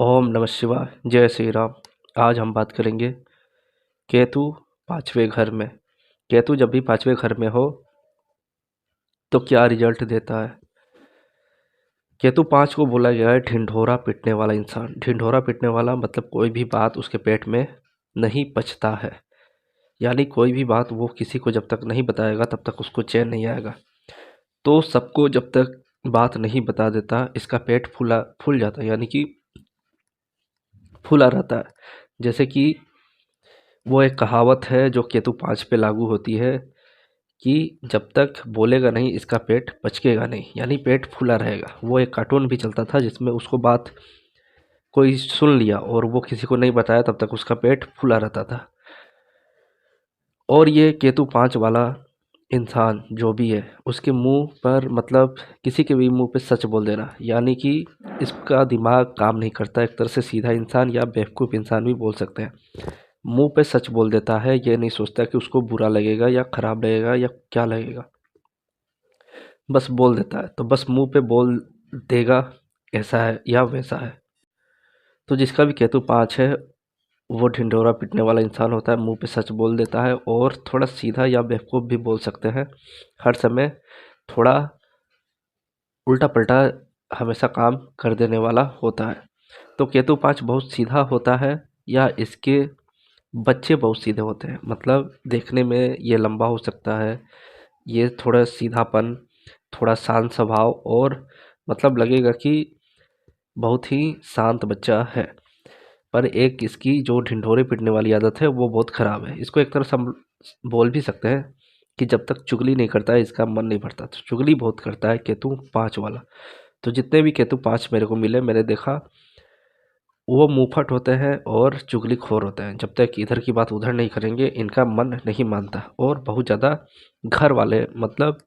ओम नमः शिवाय। जय श्री राम। आज हम बात करेंगे केतु पाँचवें घर में। केतु जब भी पाँचवें घर में हो तो क्या रिजल्ट देता है। केतु 5 को बोला गया है ढिंढोरा पीटने वाला इंसान। ढिंढोरा पीटने वाला मतलब कोई भी बात उसके पेट में नहीं पचता है, यानी कोई भी बात वो किसी को जब तक नहीं बताएगा तब तक उसको चैन नहीं आएगा। तो सबको जब तक बात नहीं बता देता इसका पेट फूल जाता है, यानी कि फूला रहता है। जैसे कि वो एक कहावत है जो केतु 5 पे लागू होती है कि जब तक बोलेगा नहीं इसका पेट पचकेगा नहीं, यानी पेट फूला रहेगा। वो एक कार्टून भी चलता था जिसमें उसको बात कोई सुन लिया और वो किसी को नहीं बताया तब तक उसका पेट फूला रहता था। और ये केतु 5 वाला इंसान जो भी है उसके मुंह पर मतलब किसी के भी मुंह पे सच बोल देना, यानी कि इसका दिमाग काम नहीं करता। एक तरह से सीधा इंसान या बेवकूफ़ इंसान भी बोल सकते हैं। मुंह पे सच बोल देता है, ये नहीं सोचता कि उसको बुरा लगेगा या ख़राब लगेगा या क्या लगेगा, बस बोल देता है। तो बस मुंह पे बोल देगा ऐसा है या वैसा है। तो जिसका भी केतु 5 है वो ढिंढोरा पीटने वाला इंसान होता है, मुंह पे सच बोल देता है और थोड़ा सीधा या बेवकूफ़ भी बोल सकते हैं। हर समय थोड़ा उल्टा पलटा हमेशा काम कर देने वाला होता है। तो केतु 5 बहुत सीधा होता है या इसके बच्चे बहुत सीधे होते हैं, मतलब देखने में ये लंबा हो सकता है, ये थोड़ा सीधापन, थोड़ा शांत स्वभाव और मतलब लगेगा कि बहुत ही शांत बच्चा है। पर एक इसकी जो ढिंढोरे पीटने वाली आदत है वो बहुत ख़राब है। इसको एक तरह से हम बोल भी सकते हैं कि जब तक चुगली नहीं करता है इसका मन नहीं भरता। तो चुगली बहुत करता है केतु 5 वाला। तो जितने भी केतु 5 मेरे को मिले, मैंने देखा वो मुंहफट होते हैं और चुगलीखोर होते हैं। जब तक इधर की बात उधर नहीं करेंगे इनका मन नहीं मानता। और बहुत ज़्यादा घर वाले मतलब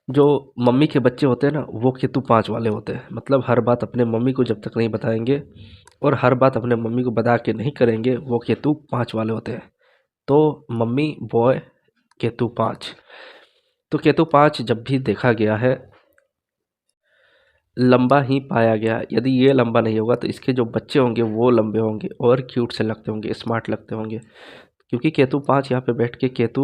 जो मम्मी के बच्चे होते हैं ना वो केतु 5 वाले होते हैं। मतलब हर बात अपने मम्मी को जब तक नहीं बताएंगे और हर बात अपने मम्मी को बता के नहीं करेंगे वो केतु 5 वाले होते हैं। तो मम्मी बॉय केतु 5। तो केतु 5 जब भी देखा गया है लंबा ही पाया गया। यदि ये लंबा नहीं होगा तो इसके जो बच्चे होंगे वो लंबे होंगे और क्यूट से लगते होंगे, स्मार्ट लगते होंगे। क्योंकि केतु 5 यहाँ पे बैठ के केतु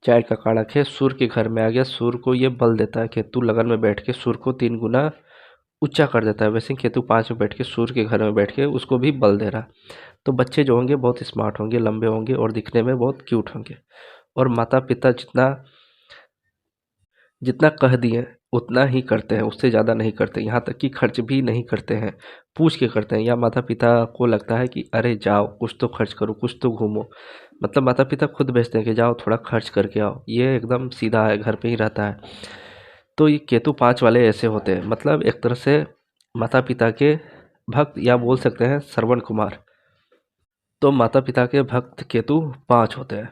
4 का कारक है, सूर्य के घर में आ गया। सूर्य को ये बल देता है। केतु लगन में बैठ के सूर्य को 3 गुना ऊंचा कर देता है। वैसे ही केतु 5 में बैठ के सूर्य के घर में बैठ के उसको भी बल दे रहा है। तो बच्चे जो होंगे बहुत स्मार्ट होंगे, लंबे होंगे और दिखने में बहुत क्यूट होंगे। और माता पिता जितना जितना कह दिए उतना ही करते हैं, उससे ज़्यादा नहीं करते। यहाँ तक कि खर्च भी नहीं करते हैं, पूछ के करते हैं। या माता पिता को लगता है कि अरे जाओ कुछ तो खर्च करो, कुछ तो घूमो, मतलब माता पिता खुद भेजते हैं कि जाओ थोड़ा खर्च करके आओ। ये एकदम सीधा है, घर पे ही रहता है। तो ये केतु 5 वाले ऐसे होते हैं, मतलब एक तरह से माता पिता के भक्त या बोल सकते हैं श्रवण कुमार। तो माता पिता के भक्त केतु 5 होते हैं।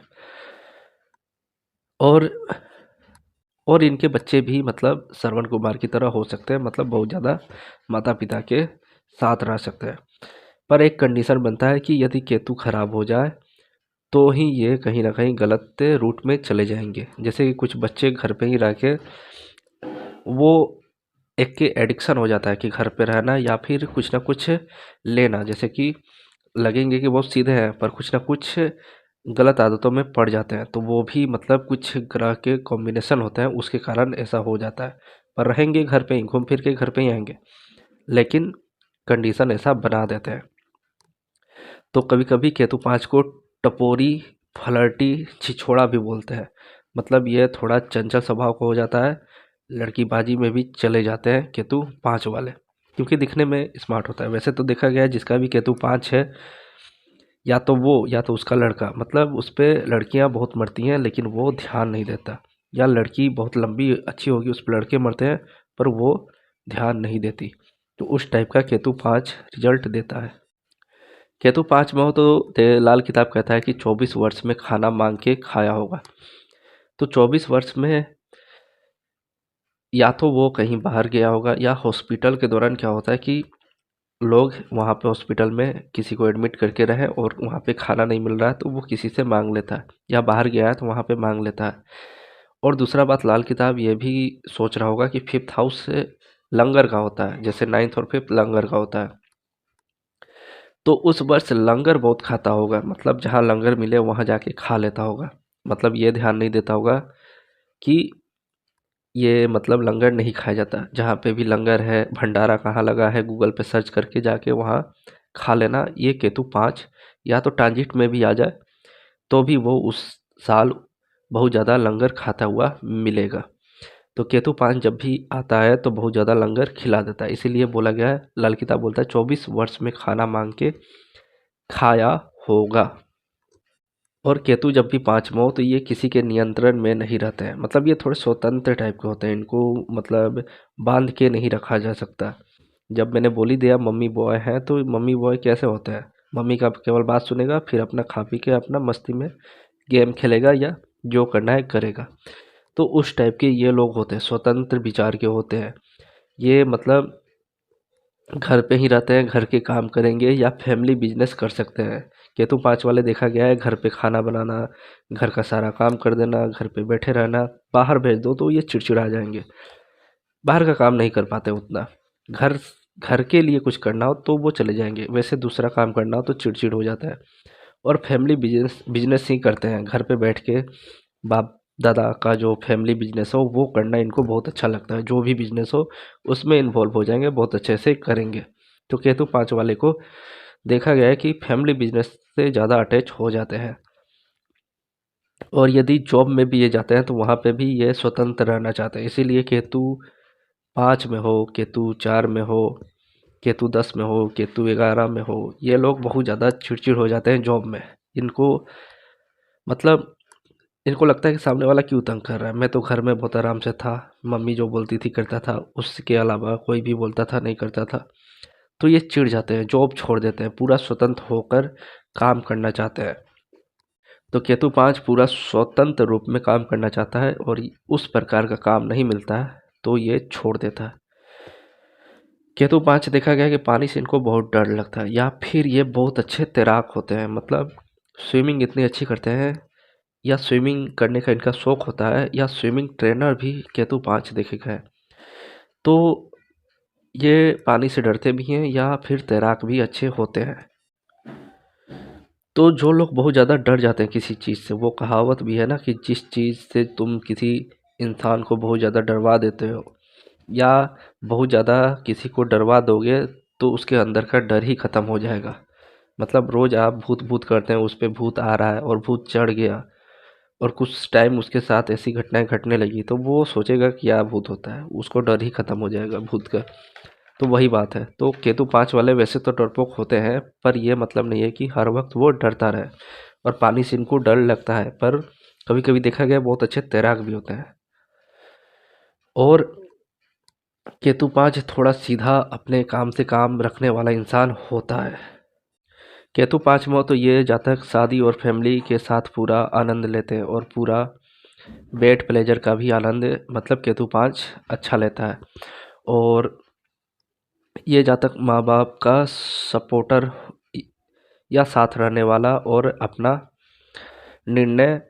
और इनके बच्चे भी मतलब श्रवण कुमार की तरह हो सकते हैं, मतलब बहुत ज़्यादा माता पिता के साथ रह सकते हैं। पर एक कंडीशन बनता है कि यदि केतु खराब हो जाए तो ही ये कहीं ना कहीं गलत रूट में चले जाएंगे। जैसे कि कुछ बच्चे घर पे ही रह के वो एक के एडिक्शन हो जाता है कि घर पे रहना या फिर कुछ ना कुछ लेना। जैसे कि लगेंगे कि बहुत सीधे हैं पर कुछ ना कुछ गलत आदतों में पड़ जाते हैं। तो वो भी मतलब कुछ ग्रह के कॉम्बिनेशन होते हैं उसके कारण ऐसा हो जाता है। पर रहेंगे घर पे ही, घूम फिर के घर पे ही आएंगे, लेकिन कंडीशन ऐसा बना देते हैं। तो कभी कभी केतु 5 को टपोरी, फ्लर्टी, छिछोड़ा भी बोलते हैं। मतलब ये थोड़ा चंचल स्वभाव का हो जाता है, लड़कीबाजी में भी चले जाते हैं केतु 5 वाले, क्योंकि दिखने में स्मार्ट होता है। वैसे तो देखा गया है जिसका भी केतु 5 है या तो वो या तो उसका लड़का, मतलब उस पर लड़कियां बहुत मरती हैं लेकिन वो ध्यान नहीं देता। या लड़की बहुत लंबी अच्छी होगी उस पर लड़के मरते हैं पर वो ध्यान नहीं देती। तो उस टाइप का केतु 5 रिजल्ट देता है। केतु 5 में हो तो लाल किताब कहता है कि 24 वर्ष में खाना मांग के खाया होगा। तो 24 वर्ष में या तो वो कहीं बाहर गया होगा या हॉस्पिटल के दौरान क्या होता है कि लोग वहाँ पे हॉस्पिटल में किसी को एडमिट करके रहे और वहाँ पे खाना नहीं मिल रहा है तो वो किसी से मांग लेता है, या बाहर गया है तो वहाँ पे मांग लेता है। और दूसरा बात, लाल किताब ये भी सोच रहा होगा कि 5th हाउस से लंगर का होता है, जैसे 9th और 5th लंगर का होता है। तो उस वर्ष लंगर बहुत खाता होगा, मतलब जहाँ लंगर मिले वहाँ जाके खा लेता होगा। मतलब ये ध्यान नहीं देता होगा कि ये मतलब लंगर नहीं खाया जाता। जहाँ पे भी लंगर है, भंडारा कहाँ लगा है, गूगल पे सर्च करके जाके वहाँ खा लेना। ये केतु 5 या तो ट्रांजिट में भी आ जाए तो भी वो उस साल बहुत ज़्यादा लंगर खाता हुआ मिलेगा। तो केतु 5 जब भी आता है तो बहुत ज़्यादा लंगर खिला देता है। इसीलिए बोला गया है, लाल किताब बोलता है 24 वर्ष में खाना मांग के खाया होगा। और केतु जब भी 5 में हो तो ये किसी के नियंत्रण में नहीं रहते हैं। मतलब ये थोड़े स्वतंत्र टाइप के होते हैं, इनको मतलब बांध के नहीं रखा जा सकता। जब मैंने बोली दिया मम्मी बॉय हैं, तो मम्मी बॉय कैसे होते हैं, मम्मी का केवल बात सुनेगा, फिर अपना खा पी के अपना मस्ती में गेम खेलेगा या जो करना है करेगा। तो उस टाइप के ये लोग होते हैं, स्वतंत्र विचार के होते हैं। ये मतलब घर पे ही रहते हैं, घर के काम करेंगे या फैमिली बिजनेस कर सकते हैं। केतु 5 वाले देखा गया है घर पे खाना बनाना, घर का सारा काम कर देना, घर पे बैठे रहना। बाहर भेज दो तो ये चिड़चिड़ा जाएंगे, बाहर का काम नहीं कर पाते उतना। घर घर के लिए कुछ करना हो तो वो चले जाएंगे, वैसे दूसरा काम करना हो तो चिड़चिड़ हो जाता है। और फैमिली बिजनेस बिजनेस ही करते हैं, घर पे बैठ के बाप दादा का जो फैमिली बिजनेस हो वो करना इनको बहुत अच्छा लगता है। जो भी बिजनेस हो उसमें इन्वॉल्व हो जाएंगे, बहुत अच्छे से करेंगे। तो केतु 5 वाले को देखा गया है कि फैमिली बिजनेस से ज़्यादा अटैच हो जाते हैं। और यदि जॉब में भी ये जाते हैं तो वहाँ पे भी ये स्वतंत्र रहना चाहते हैं। इसीलिए केतु 5 में हो, केतु 4 में हो, केतु 10 में हो, केतु 11 में हो, ये लोग बहुत ज़्यादा चिड़चिड़ हो जाते हैं जॉब में। इनको मतलब इनको लगता है कि सामने वाला क्यों तंग कर रहा है, मैं तो घर में बहुत आराम से था, मम्मी जो बोलती थी करता था, उसके अलावा कोई भी बोलता था नहीं करता था। तो ये चिढ़ जाते हैं, जॉब छोड़ देते हैं, पूरा स्वतंत्र होकर काम करना चाहते हैं। तो केतु 5 पूरा स्वतंत्र रूप में काम करना चाहता है और उस प्रकार का काम नहीं मिलता है तो ये छोड़ देता है। केतु 5 देखा गया कि पानी से इनको बहुत डर लगता है, या फिर ये बहुत अच्छे तैराक होते हैं, मतलब स्विमिंग इतनी अच्छी करते हैं, या स्विमिंग करने का इनका शौक होता है, या स्विमिंग ट्रेनर भी केतु 5 देखे गए। तो ये पानी से डरते भी हैं या फिर तैराक भी अच्छे होते हैं। तो जो लोग बहुत ज़्यादा डर जाते हैं किसी चीज़ से, वो कहावत भी है ना कि जिस चीज़ से तुम किसी इंसान को बहुत ज़्यादा डरवा देते हो या बहुत ज़्यादा किसी को डरवा दोगे तो उसके अंदर का डर ही ख़त्म हो जाएगा। मतलब रोज़ आप भूत भूत करते हैं, उस पे भूत आ रहा है और भूत चढ़ गया और कुछ टाइम उसके साथ ऐसी घटनाएं घटने लगी तो वो सोचेगा कि क्या भूत होता है, उसको डर ही ख़त्म हो जाएगा भूत का। तो वही बात है। तो केतु 5 वाले वैसे तो डरपोक होते हैं, पर ये मतलब नहीं है कि हर वक्त वो डरता रहे। और पानी से इनको डर लगता है, पर कभी कभी देखा गया बहुत अच्छे तैराक भी होते हैं। और केतु 5 थोड़ा सीधा अपने काम से काम रखने वाला इंसान होता है। केतु 5 में हो तो ये जातक शादी और फैमिली के साथ पूरा आनंद लेते हैं और पूरा बेड प्लेजर का भी आनंद मतलब केतु 5 अच्छा लेता है। और ये जातक माँ बाप का सपोर्टर या साथ रहने वाला और अपना निर्णय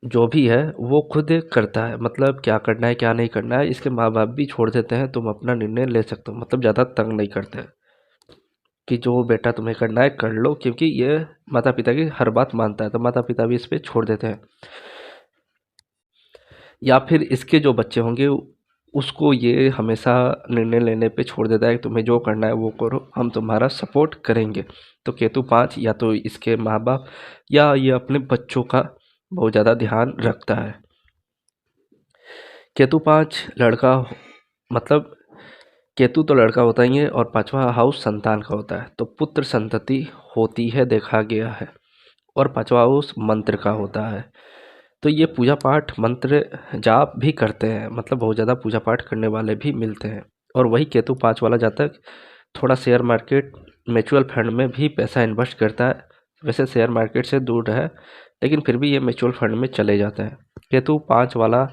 जो भी है वो खुद करता है। मतलब क्या करना है क्या नहीं करना है इसके माँ बाप भी छोड़ देते हैं, तुम अपना निर्णय ले सकते हो। मतलब ज़्यादा तंग नहीं करते कि जो बेटा तुम्हें करना है कर लो, क्योंकि ये माता पिता की हर बात मानता है तो माता पिता भी इस पर छोड़ देते हैं। या फिर इसके जो बच्चे होंगे उसको ये हमेशा निर्णय लेने पे छोड़ देता है कि तुम्हें जो करना है वो करो, हम तुम्हारा सपोर्ट करेंगे। तो केतु 5 या तो इसके माँ बाप या ये अपने बच्चों का बहुत ज़्यादा ध्यान रखता है। केतु 5 लड़का मतलब केतु तो लड़का होता ही है और 5वां हाउस संतान का होता है, तो पुत्र संतति होती है देखा गया है। और 5वां हाउस मंत्र का होता है, तो ये पूजा पाठ मंत्र जाप भी करते हैं, मतलब बहुत ज़्यादा पूजा पाठ करने वाले भी मिलते हैं। और वही केतु 5 वाला जातक थोड़ा शेयर मार्केट म्यूचुअल फंड में भी पैसा इन्वेस्ट करता है। वैसे शेयर मार्केट से दूर है लेकिन फिर भी ये म्यूचुअल फंड में चले जाते हैं। केतु 5 वाला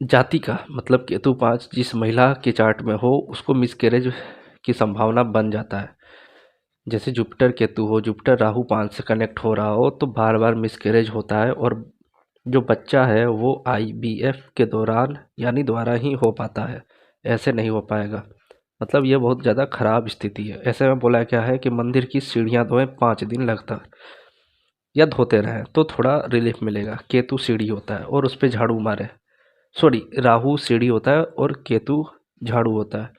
जाति का मतलब केतु 5 जिस महिला के चार्ट में हो उसको मिसकैरेज की संभावना बन जाता है। जैसे जुपिटर केतु हो, जुपिटर राहु 5 से कनेक्ट हो रहा हो तो बार बार मिसकैरेज होता है और जो बच्चा है वो आईवीएफ के दौरान यानी द्वारा ही हो पाता है, ऐसे नहीं हो पाएगा। मतलब ये बहुत ज़्यादा खराब स्थिति है। ऐसे में बोला क्या है कि मंदिर की सीढ़ियाँ धोएं 5 दिन लगता या धोते रहें तो थोड़ा रिलीफ मिलेगा। केतु सीढ़ी होता है और उस पे झाड़ू मारे, सॉरी राहु सीढ़ी होता है और केतु झाड़ू होता है।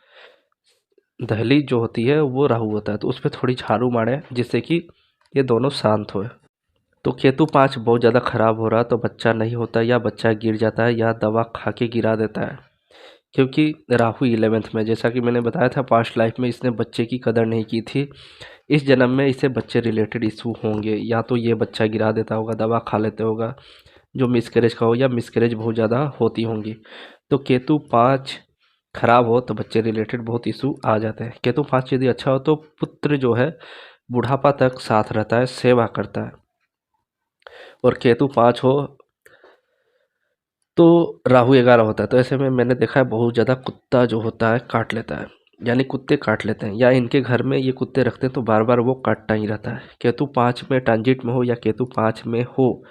दहलीज जो होती है वो राहु होता है, तो उस पे थोड़ी झाड़ू मारे जिससे कि ये दोनों शांत होए। तो केतु 5 बहुत ज़्यादा खराब हो रहा तो बच्चा नहीं होता या बच्चा गिर जाता है या दवा खा के गिरा देता है। क्योंकि राहु 11th में, जैसा कि मैंने बताया था, पास्ट लाइफ में इसने बच्चे की कदर नहीं की थी। इस जन्म में इसे बच्चे रिलेटेड इशू होंगे, या तो ये बच्चा गिरा देता होगा, दवा खा लेते होगा जो मिसकैरेज का हो, या मिसकैरेज बहुत ज़्यादा होती होंगी। तो केतु 5 खराब हो तो बच्चे रिलेटेड बहुत इशू आ जाते हैं। केतु 5 यदि अच्छा हो तो पुत्र जो है बुढ़ापा तक साथ रहता है, सेवा करता है। और केतु 5 हो तो राहु 11 होता है। तो ऐसे में मैंने देखा है बहुत ज़्यादा कुत्ता जो होता है काट लेता है, यानी कुत्ते काट लेते हैं, या इनके घर में ये कुत्ते रखते हैं तो बार बार वो काटता ही रहता है। केतु 5 में ट्रांजिट में हो या केतु 5 में हो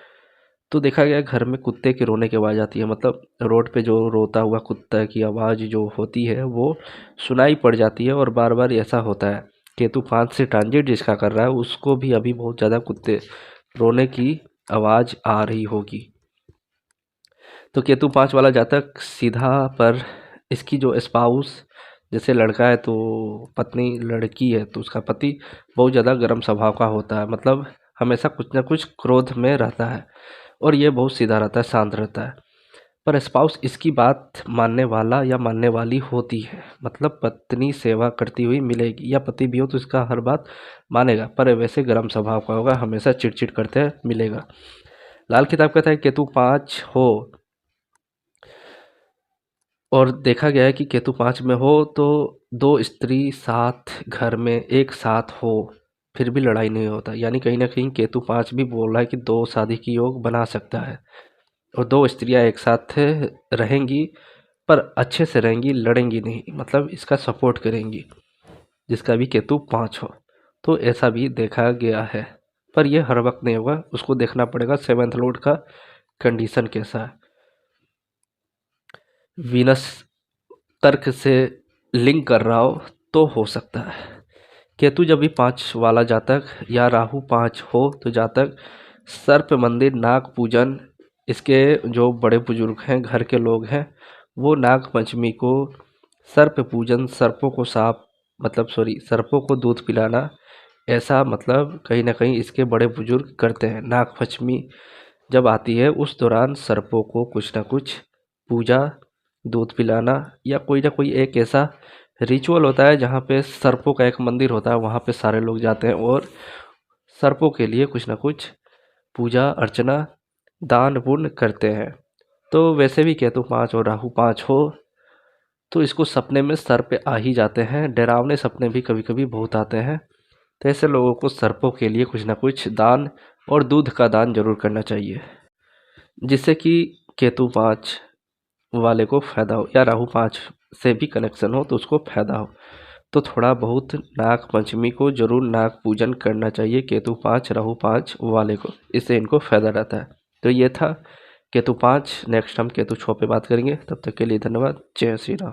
तो देखा गया घर में कुत्ते की रोने की आवाज़ आती है। मतलब रोड पे जो रोता हुआ कुत्ता की आवाज़ जो होती है वो सुनाई पड़ जाती है और बार बार ऐसा होता है। केतु 5 से ट्रांजिट जिसका कर रहा है उसको भी अभी बहुत ज़्यादा कुत्ते रोने की आवाज़ आ रही होगी। तो केतु 5 वाला जातक सीधा पर इसकी जो स्पाउस, जैसे लड़का है तो पत्नी, लड़की है तो उसका पति बहुत ज़्यादा गर्म स्वभाव का होता है। मतलब हमेशा कुछ ना कुछ क्रोध में रहता है और ये बहुत सीधा रहता है, शांत रहता है। पर स्पाउस इसकी बात मानने वाला या मानने वाली होती है। मतलब पत्नी सेवा करती हुई मिलेगी, या पति भी हो तो इसका हर बात मानेगा, पर वैसे गर्म स्वभाव का होगा, हमेशा चिड़चिड़ करते मिलेगा। लाल किताब कहता है केतु 5 हो और देखा गया है कि केतु 5 में हो तो 2 स्त्री साथ घर में एक साथ हो फिर भी लड़ाई नहीं होता। यानी कहीं ना कहीं केतु 5 भी बोल रहा है कि 2 शादी की योग बना सकता है और 2 स्त्रियां एक साथ रहेंगी, पर अच्छे से रहेंगी, लड़ेंगी नहीं, मतलब इसका सपोर्ट करेंगी, जिसका भी केतु 5 हो। तो ऐसा भी देखा गया है, पर यह हर वक्त नहीं होगा, उसको देखना पड़ेगा 7th लॉर्ड का कंडीशन कैसा है। वीनस तर्क से लिंक कर रहा हो तो हो सकता है। केतु जब भी 5 वाला जातक या राहु 5 हो तो जातक सर्प मंदिर, नाग पूजन, इसके जो बड़े बुजुर्ग हैं, घर के लोग हैं, वो नाग पंचमी को सर्प पूजन, सर्पों को साफ, मतलब सॉरी सर्पों को दूध पिलाना, ऐसा मतलब कहीं ना कहीं इसके बड़े बुजुर्ग करते हैं। नाग पंचमी जब आती है उस दौरान सर्पों को कुछ ना कुछ पूजा, दूध पिलाना, या कोई ना कोई एक ऐसा रिचुअल होता है जहाँ पे सर्पों का एक मंदिर होता है, वहाँ पे सारे लोग जाते हैं और सर्पों के लिए कुछ ना कुछ पूजा अर्चना, दान पुण्य करते हैं। तो वैसे भी केतु 5 और राहु 5 हो तो इसको सपने में सर्प आ ही जाते हैं। डरावने सपने भी कभी कभी बहुत आते हैं। तो ऐसे लोगों को सर्पों के लिए कुछ ना कुछ दान और दूध का दान जरूर करना चाहिए, जिससे कि केतु 5 वाले को फ़ायदा हो या राहु 5 से भी कनेक्शन हो तो उसको फ़ायदा हो। तो थोड़ा बहुत नाग पंचमी को जरूर नाग पूजन करना चाहिए केतु 5 राहु 5 वाले को, इससे इनको फ़ायदा रहता है। तो ये था केतु 5। नेक्स्ट हम केतु 6 पे बात करेंगे। तब तक के लिए धन्यवाद। जय श्री राम।